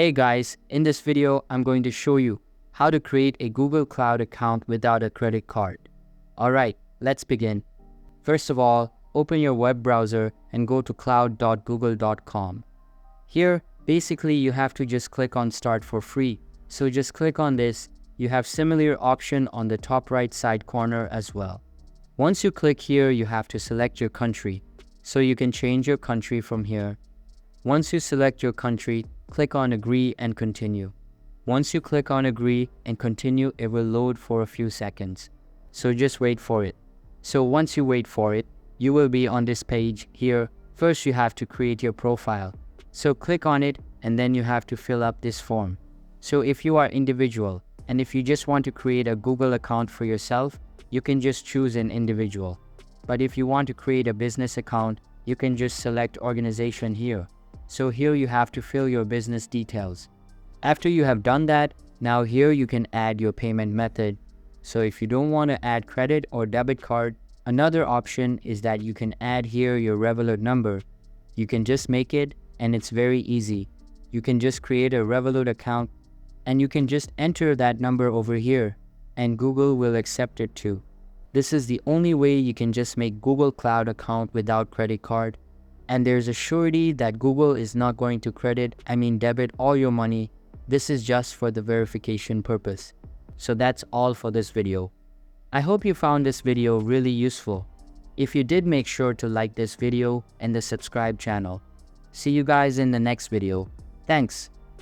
Hey guys, in this video, I'm going to show you how to create a Google Cloud account without a credit card. Alright, let's begin. First of all, open your web browser and go to cloud.google.com. Here, basically you have to just click on Start for free. So just click on this. You have similar option on the top right side corner as well. Once you click here, you have to select your country. So you can change your country from here. Once you select your country, click on Agree and Continue. Once you click on Agree and Continue, it will load for a few seconds. So just wait for it. So once you wait for it, you will be on this page here. First, you have to create your profile. So click on it and then you have to fill up this form. So if you are individual and if you just want to create a Google account for yourself, you can just choose an individual. But if you want to create a business account, you can just select organization here. So here you have to fill your business details. After you have done that, now here you can add your payment method. So if you don't want to add credit or debit card, another option is that you can add here your Revolut number. You can just make it and it's very easy. You can just create a Revolut account and you can just enter that number over here and Google will accept it too. This is the only way you can just make Google Cloud account without credit card. And there's a surety that Google is not going to debit all your money. This is just for the verification purpose. So that's all for this video. I hope you found this video really useful. If you did, make sure to like this video and the subscribe channel. See you guys in the next video. Thanks.